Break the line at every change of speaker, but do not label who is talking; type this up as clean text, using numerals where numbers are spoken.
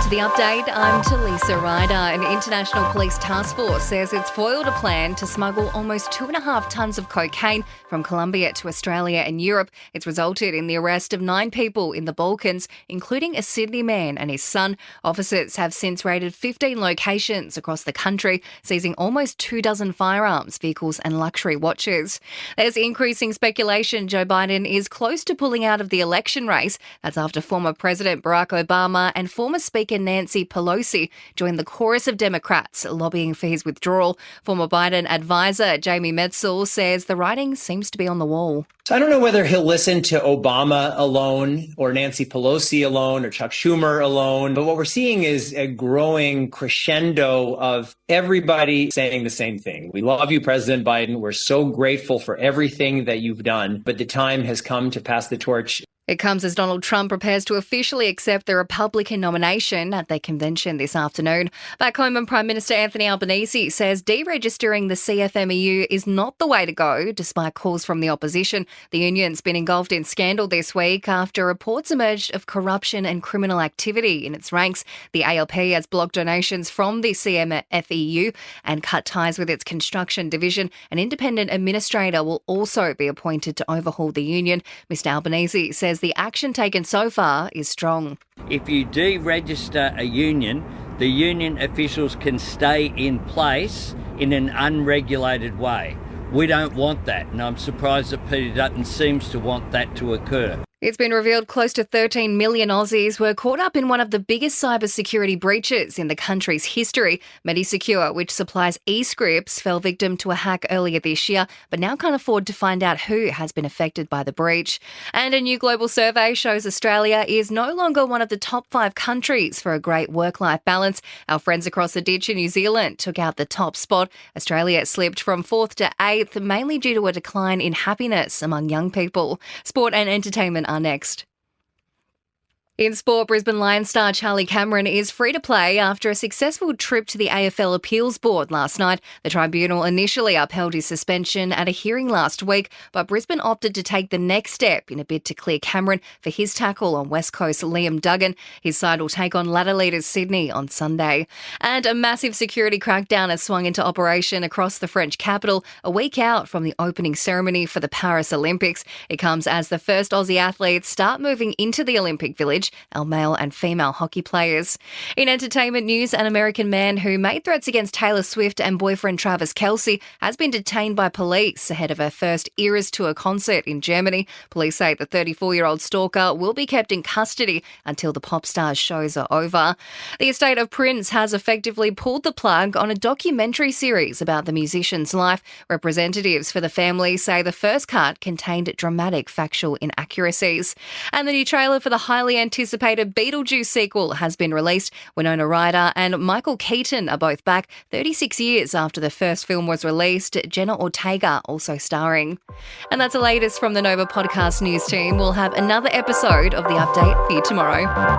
to the update. I'm Talisa Ryder. An international police task force says it's foiled a plan to smuggle almost 2.5 tonnes of cocaine from Colombia to Australia and Europe. It's resulted in the arrest of 9 people in the Balkans, including a Sydney man and his son. Officers have since raided 15 locations across the country, seizing almost 24 firearms, vehicles and luxury watches. There's increasing speculation Joe Biden is close to pulling out of the election race. That's after former President Barack Obama and former Speaker Nancy Pelosi joined the chorus of Democrats lobbying for his withdrawal. Former Biden advisor Jamie Metzl says the writing seems to be on the wall.
So I don't know whether he'll listen to Obama alone or Nancy Pelosi alone or Chuck Schumer alone. But what we're seeing is a growing crescendo of everybody saying the same thing. We love you, President Biden. We're so grateful for everything that you've done. But the time has come to pass the torch.
It comes as Donald Trump prepares to officially accept the Republican nomination at their convention this afternoon. Back home, and Prime Minister Anthony Albanese says deregistering the CFMEU is not the way to go, despite calls from the opposition. The union's been engulfed in scandal this week after reports emerged of corruption and criminal activity in its ranks. The ALP has blocked donations from the CFMEU and cut ties with its construction division. An independent administrator will also be appointed to overhaul the union. Mr Albanese says the action taken so far is strong.
If you deregister a union, the union officials can stay in place in an unregulated way. We don't want that, and I'm surprised that Peter Dutton seems to want that to occur.
It's been revealed close to 13 million Aussies were caught up in one of the biggest cybersecurity breaches in the country's history. MediSecure, which supplies e-scripts, fell victim to a hack earlier this year, but now can't afford to find out who has been affected by the breach. And a new global survey shows Australia is no longer one of the top 5 countries for a great work-life balance. Our friends across the ditch in New Zealand took out the top spot. Australia slipped from 4th to 8th, mainly due to a decline in happiness among young people. Sport and entertainment are next. In sport, Brisbane Lions star Charlie Cameron is free to play after a successful trip to the AFL Appeals Board last night. The tribunal initially upheld his suspension at a hearing last week, but Brisbane opted to take the next step in a bid to clear Cameron for his tackle on West Coast Liam Duggan. His side will take on ladder leaders Sydney on Sunday. And a massive security crackdown has swung into operation across the French capital a week out from the opening ceremony for the Paris Olympics. It comes as the first Aussie athletes start moving into the Olympic Village, our male and female hockey players. In entertainment news, an American man who made threats against Taylor Swift and boyfriend Travis Kelce has been detained by police ahead of her first Eras Tour concert in Germany. Police say the 34-year-old stalker will be kept in custody until the pop star's shows are over. The estate of Prince has effectively pulled the plug on a documentary series about the musician's life. Representatives for the family say the first cut contained dramatic factual inaccuracies. And the new trailer for the highly anticipated Beetlejuice sequel has been released. Winona Ryder and Michael Keaton are both back 36 years after the first film was released. Jenna Ortega also starring. And that's the latest from the Nova Podcast News team. We'll have another episode of The Update for you tomorrow.